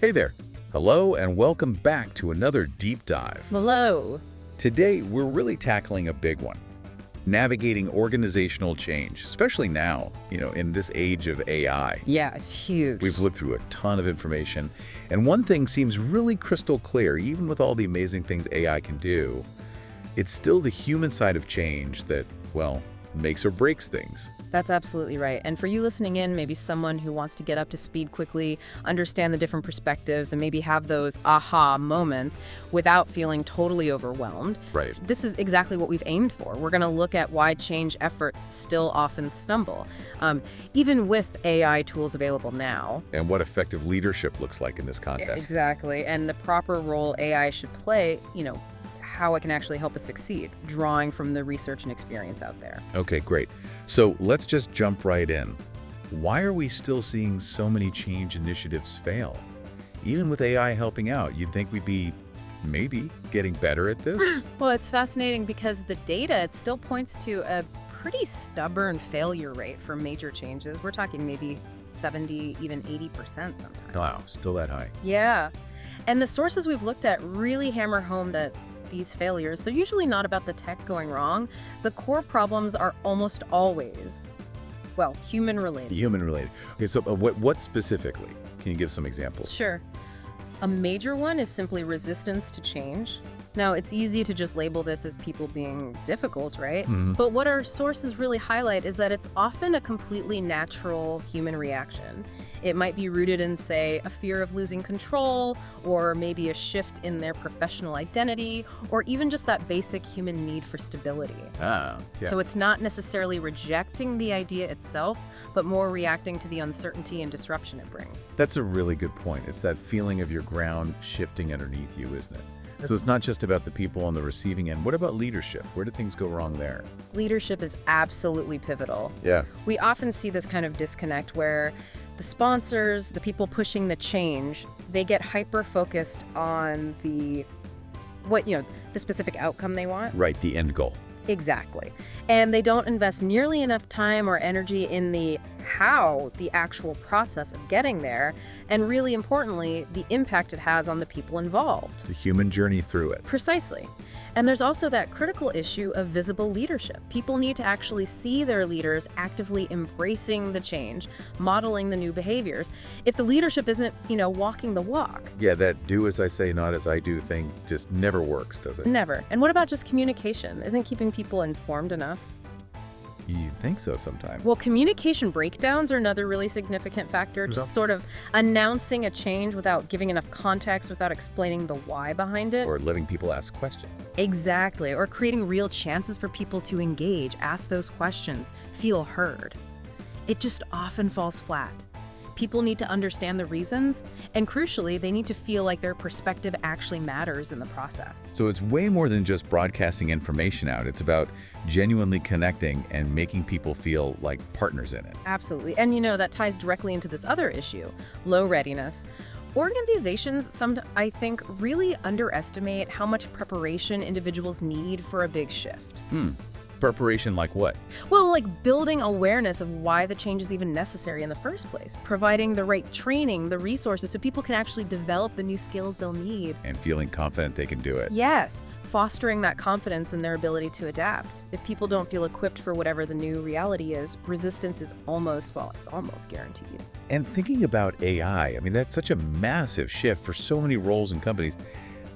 Hey there. Hello and welcome back to another deep dive. Hello. Today, we're really tackling a big one. Navigating organizational change, especially now, in this age of AI. Yeah, it's huge. We've looked through a ton of information, and one thing seems really crystal clear, even with all the amazing things AI can do. It's still the human side of change that, well, makes or breaks things. That's absolutely right. And for you listening in, maybe someone who wants to get up to speed quickly, understand the different perspectives, and maybe have those aha moments without feeling totally overwhelmed. Right. This is exactly what we've aimed for. We're going to look at why change efforts still often stumble, even with AI tools available now. And what effective leadership looks like in this context. Exactly. And the proper role AI should play, how it can actually help us succeed, drawing from the research and experience out there. Okay, great. So let's just jump right in. Why are we still seeing so many change initiatives fail? Even with AI helping out, you'd think we'd be maybe getting better at this? Well, it's fascinating because the data, it still points to a pretty stubborn failure rate for major changes. We're talking maybe 70, even 80% sometimes. Wow, still that high. Yeah. And the sources we've looked at really hammer home that these failures, they're usually not about the tech going wrong. The core problems are almost always, well, human-related. Human-related. Okay, so what specifically? Can you give some examples? Sure. A major one is simply resistance to change. Now, it's easy to just label this as people being difficult, right? But what our sources really highlight is that it's often a completely natural human reaction. It might be rooted in, say, a fear of losing control, or maybe a shift in their professional identity, or even just that basic human need for stability. Yeah. So it's not necessarily rejecting the idea itself, but more reacting to the uncertainty and disruption it brings. That's a really good point. It's that feeling of your ground shifting underneath you, isn't it? So it's not just about the people on the receiving end. What about leadership? Where do things go wrong there? Leadership is absolutely pivotal. Yeah. We often see this kind of disconnect where the sponsors, the people pushing the change, they get hyper-focused on the specific outcome they want. Right, the end goal. Exactly. And they don't invest nearly enough time or energy in the actual process of getting there, and really importantly, the impact it has on the people involved. The human journey through it. Precisely. And there's also that critical issue of visible leadership. People need to actually see their leaders actively embracing the change, modeling the new behaviors. If the leadership isn't, walking the walk. Yeah, that do as I say, not as I do thing just never works, does it? Never. And what about just communication? Isn't keeping people informed enough? You think so sometimes. Well, communication breakdowns are another really significant factor. Just sort of announcing a change without giving enough context, without explaining the why behind it. Or letting people ask questions. Exactly. Or creating real chances for people to engage, ask those questions, feel heard. It just often falls flat. People need to understand the reasons, and crucially, they need to feel like their perspective actually matters in the process. So it's way more than just broadcasting information out. It's about genuinely connecting and making people feel like partners in it. Absolutely. And that ties directly into this other issue, low readiness. Organizations, I think, really underestimate how much preparation individuals need for a big shift. Preparation like what? Well, like building awareness of why the change is even necessary in the first place, providing the right training, the resources, so people can actually develop the new skills they'll need. And feeling confident they can do it. Yes, fostering that confidence in their ability to adapt. If people don't feel equipped for whatever the new reality is, resistance is almost guaranteed. And thinking about AI, that's such a massive shift for so many roles and companies.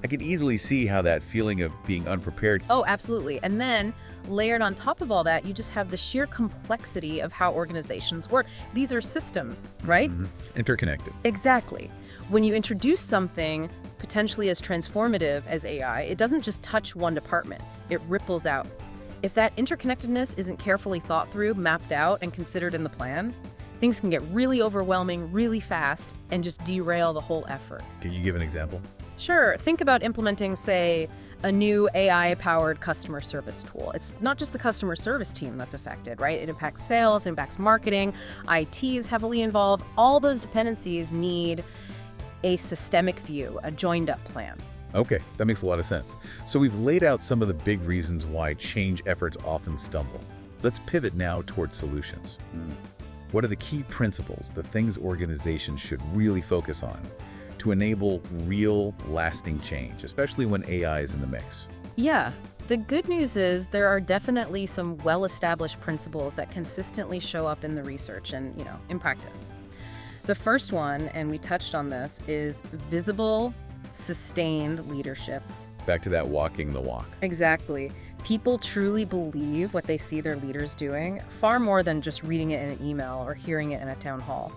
I could easily see how that feeling of being unprepared. Oh, absolutely. And then layered on top of all that, you just have the sheer complexity of how organizations work. These are systems, right? Interconnected. Exactly. When you introduce something potentially as transformative as AI, it doesn't just touch one department, it ripples out. If that interconnectedness isn't carefully thought through, mapped out, and considered in the plan, things can get really overwhelming really fast and just derail the whole effort. Can you give an example? Sure. Think about implementing, say, a new AI-powered customer service tool. It's not just the customer service team that's affected, right? It impacts sales, it impacts marketing, IT is heavily involved. All those dependencies need a systemic view, a joined-up plan. Okay, that makes a lot of sense. So we've laid out some of the big reasons why change efforts often stumble. Let's pivot now towards solutions. What are the key principles, the things organizations should really focus on to enable real, lasting change, especially when AI is in the mix? Yeah. The good news is there are definitely some well-established principles that consistently show up in the research and, in practice. The first one, and we touched on this, is visible, sustained leadership. Back to that walking the walk. Exactly. People truly believe what they see their leaders doing, far more than just reading it in an email or hearing it in a town hall.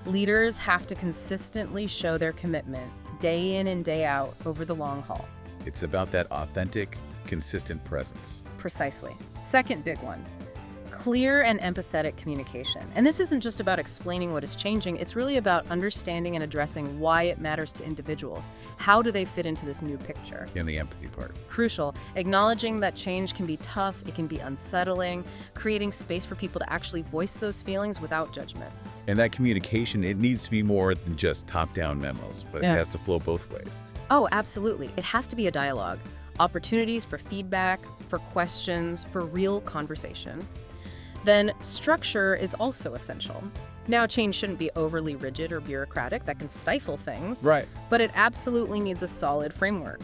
Leaders have to consistently show their commitment, day in and day out, over the long haul. It's about that authentic, consistent presence. Precisely. Second big one, clear and empathetic communication. And this isn't just about explaining what is changing, it's really about understanding and addressing why it matters to individuals. How do they fit into this new picture? In the empathy part. Crucial. Acknowledging that change can be tough, it can be unsettling, creating space for people to actually voice those feelings without judgment. And that communication, it needs to be more than just top-down memos, but Yeah. it has to flow both ways. Oh, absolutely. It has to be a dialogue. Opportunities for feedback, for questions, for real conversation. Then structure is also essential. Now, change shouldn't be overly rigid or bureaucratic. That can stifle things. Right. But it absolutely needs a solid framework.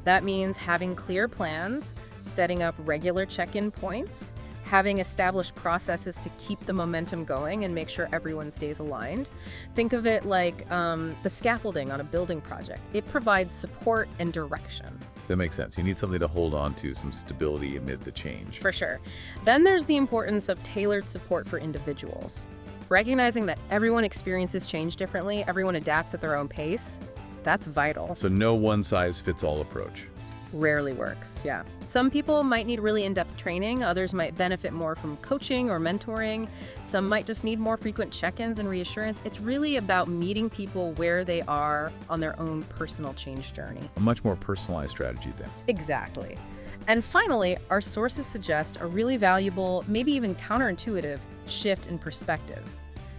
That means having clear plans, setting up regular check-in points, having established processes to keep the momentum going and make sure everyone stays aligned. Think of it like the scaffolding on a building project. It provides support and direction. That makes sense. You need something to hold on to, some stability amid the change. For sure. Then there's the importance of tailored support for individuals. Recognizing that everyone experiences change differently, everyone adapts at their own pace, that's vital. So no one-size-fits-all approach. Rarely works, yeah. Some people might need really in-depth training, others might benefit more from coaching or mentoring, some might just need more frequent check-ins and reassurance. It's really about meeting people where they are on their own personal change journey. A much more personalized strategy then. Exactly. And finally, our sources suggest a really valuable, maybe even counterintuitive shift in perspective.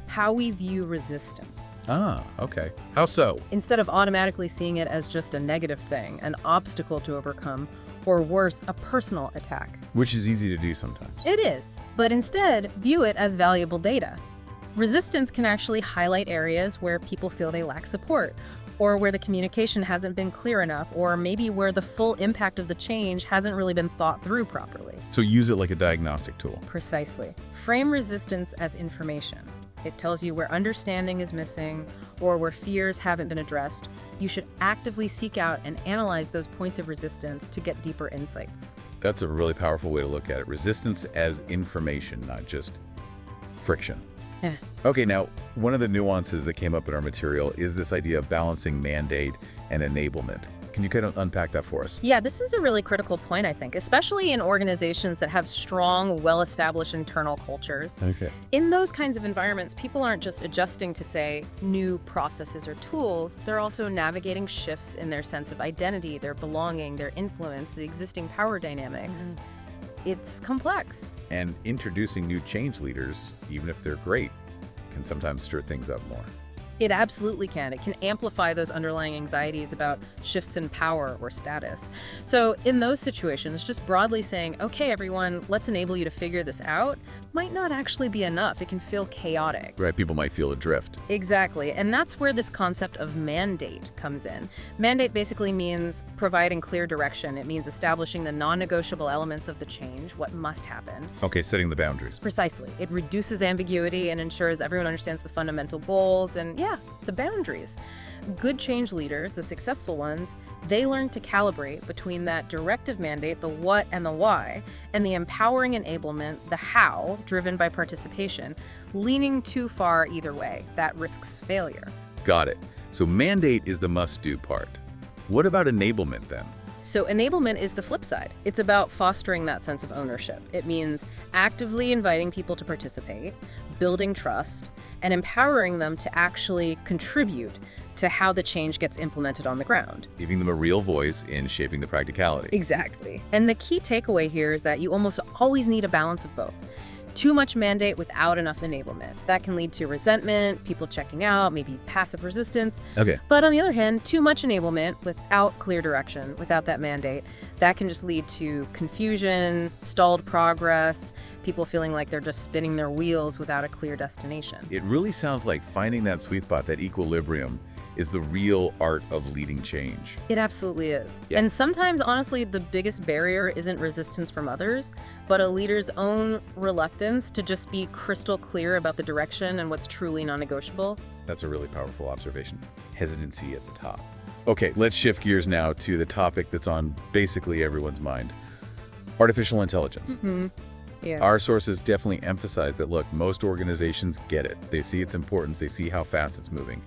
How we view resistance. Ah, okay. How so? Instead of automatically seeing it as just a negative thing, an obstacle to overcome, or worse, a personal attack. Which is easy to do sometimes. It is, but instead, view it as valuable data. Resistance can actually highlight areas where people feel they lack support, or where the communication hasn't been clear enough, or maybe where the full impact of the change hasn't really been thought through properly. So use it like a diagnostic tool. Precisely. Frame resistance as information. It tells you where understanding is missing or where fears haven't been addressed. You should actively seek out and analyze those points of resistance to get deeper insights. That's a really powerful way to look at it. Resistance as information, not just friction. Yeah. Okay, now, one of the nuances that came up in our material is this idea of balancing mandate and enablement. Can you kind of unpack that for us? Yeah, this is a really critical point, I think, especially in organizations that have strong, well-established internal cultures. Okay. In those kinds of environments, people aren't just adjusting to, say, new processes or tools, they're also navigating shifts in their sense of identity, their belonging, their influence, the existing power dynamics. It's complex. And introducing new change leaders, even if they're great, can sometimes stir things up more. It absolutely can. It can amplify those underlying anxieties about shifts in power or status. So in those situations, just broadly saying, okay, everyone, let's enable you to figure this out, might not actually be enough. It can feel chaotic. Right, people might feel adrift. Exactly. And that's where this concept of mandate comes in. Mandate basically means providing clear direction. It means establishing the non-negotiable elements of the change, what must happen. Okay, setting the boundaries. Precisely. It reduces ambiguity and ensures everyone understands the fundamental goals and, the boundaries. Good change leaders, the successful ones, they learn to calibrate between that directive mandate, the what and the why, and the empowering enablement, the how, driven by participation. Leaning too far either way, that risks failure. Got it. So mandate is the must-do part. What about enablement then? So enablement is the flip side. It's about fostering that sense of ownership. It means actively inviting people to participate, building trust, and empowering them to actually contribute to how the change gets implemented on the ground. Giving them a real voice in shaping the practicality. Exactly. And the key takeaway here is that you almost always need a balance of both. Too much mandate without enough enablement. That can lead to resentment, people checking out, maybe passive resistance. Okay. But on the other hand, too much enablement without clear direction, without that mandate, that can just lead to confusion, stalled progress, people feeling like they're just spinning their wheels without a clear destination. It really sounds like finding that sweet spot, that equilibrium, is the real art of leading change. It absolutely is. Yeah. And sometimes, honestly, the biggest barrier isn't resistance from others, but a leader's own reluctance to just be crystal clear about the direction and what's truly non-negotiable. That's a really powerful observation. Hesitancy at the top. Okay, let's shift gears now to the topic that's on basically everyone's mind. Artificial intelligence. Yeah. Our sources definitely emphasize that, look, most organizations get it. They see its importance. They see how fast it's moving.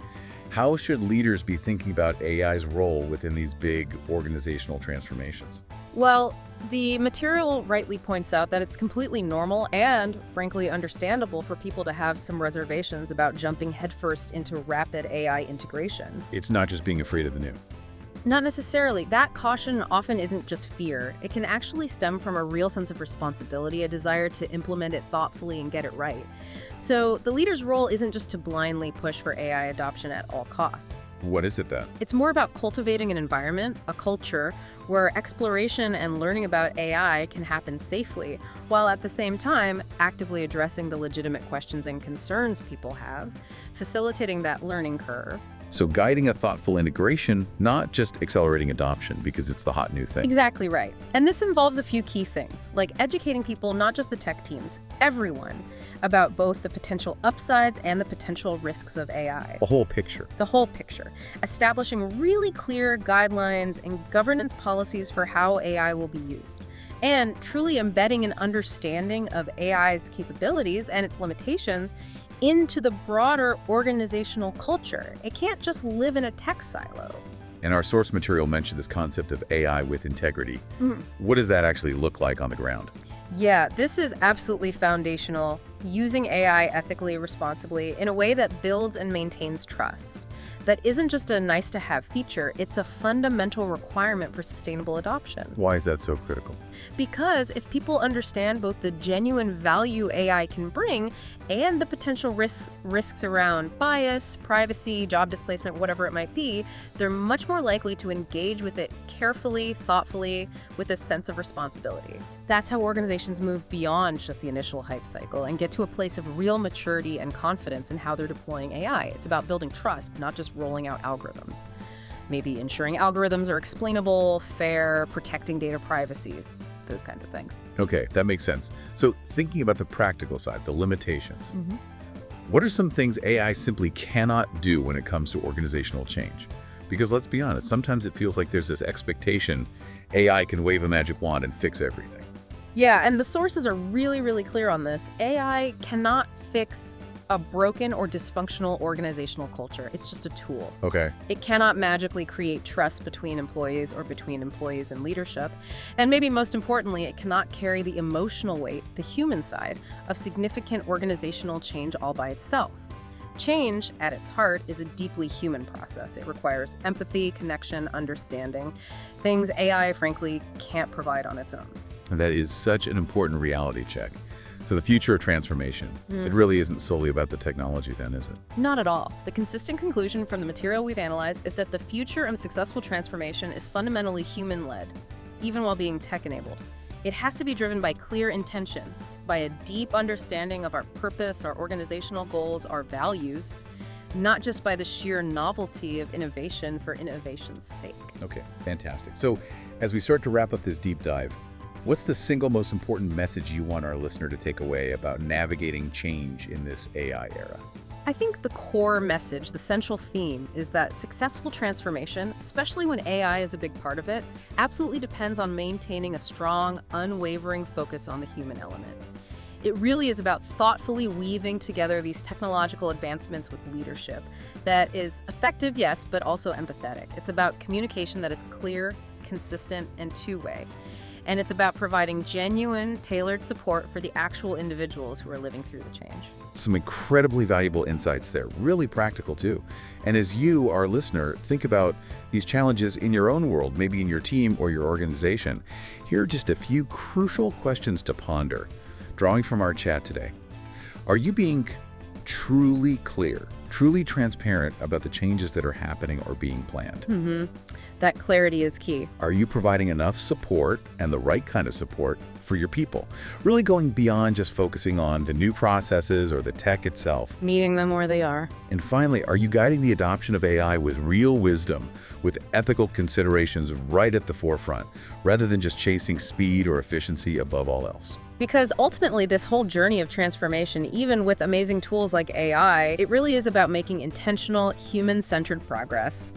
How should leaders be thinking about AI's role within these big organizational transformations? Well, the material rightly points out that it's completely normal and, frankly, understandable for people to have some reservations about jumping headfirst into rapid AI integration. It's not just being afraid of the new. Not necessarily. That caution often isn't just fear. It can actually stem from a real sense of responsibility, a desire to implement it thoughtfully and get it right. So the leader's role isn't just to blindly push for AI adoption at all costs. What is it then? It's more about cultivating an environment, a culture, where exploration and learning about AI can happen safely, while at the same time actively addressing the legitimate questions and concerns people have, facilitating that learning curve. So guiding a thoughtful integration, not just accelerating adoption because it's the hot new thing. Exactly right. And this involves a few key things, like educating people, not just the tech teams, everyone, about both the potential upsides and the potential risks of AI. The whole picture. The whole picture. Establishing really clear guidelines and governance policies for how AI will be used. And truly embedding an understanding of AI's capabilities and its limitations into the broader organizational culture. It can't just live in a tech silo. And our source material mentioned this concept of AI with integrity. What does that actually look like on the ground? Yeah, this is absolutely foundational. Using AI ethically, responsibly, in a way that builds and maintains trust. That isn't just a nice-to-have feature, it's a fundamental requirement for sustainable adoption. Why is that so critical? Because if people understand both the genuine value AI can bring and the potential risks around bias, privacy, job displacement, whatever it might be, they're much more likely to engage with it carefully, thoughtfully, with a sense of responsibility. That's how organizations move beyond just the initial hype cycle and get to a place of real maturity and confidence in how they're deploying AI. It's about building trust, not just rolling out algorithms. Maybe ensuring algorithms are explainable, fair, protecting data privacy, those kinds of things. Okay, that makes sense. So thinking about the practical side, the limitations, what are some things AI simply cannot do when it comes to organizational change? Because let's be honest, sometimes it feels like there's this expectation AI can wave a magic wand and fix everything. Yeah, and the sources are really, really clear on this. AI cannot fix a broken or dysfunctional organizational culture. It's just a tool. Okay. It cannot magically create trust between employees or between employees and leadership. And maybe most importantly, it cannot carry the emotional weight, the human side, of significant organizational change all by itself. Change, at its heart, is a deeply human process. It requires empathy, connection, understanding, things AI, frankly, can't provide on its own. And that is such an important reality check. So the future of transformation, it really isn't solely about the technology then, is it? Not at all. The consistent conclusion from the material we've analyzed is that the future of successful transformation is fundamentally human-led, even while being tech-enabled. It has to be driven by clear intention, by a deep understanding of our purpose, our organizational goals, our values, not just by the sheer novelty of innovation for innovation's sake. Okay, fantastic. So as we start to wrap up this deep dive, what's the single most important message you want our listener to take away about navigating change in this AI era? I think the core message, the central theme, is that successful transformation, especially when AI is a big part of it, absolutely depends on maintaining a strong, unwavering focus on the human element. It really is about thoughtfully weaving together these technological advancements with leadership that is effective, yes, but also empathetic. It's about communication that is clear, consistent, and two-way. And it's about providing genuine, tailored support for the actual individuals who are living through the change. Some incredibly valuable insights there, really practical too. And as you, our listener, think about these challenges in your own world, maybe in your team or your organization, here are just a few crucial questions to ponder, drawing from our chat today. Are you being truly clear, truly transparent about the changes that are happening or being planned? That clarity is key. Are you providing enough support and the right kind of support for your people, really going beyond just focusing on the new processes or the tech itself. Meeting them where they are. And finally, are you guiding the adoption of AI with real wisdom, with ethical considerations right at the forefront, rather than just chasing speed or efficiency above all else? Because ultimately, this whole journey of transformation, even with amazing tools like AI, it really is about making intentional, human-centered progress.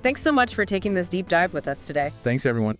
Thanks so much for taking this deep dive with us today. Thanks, everyone.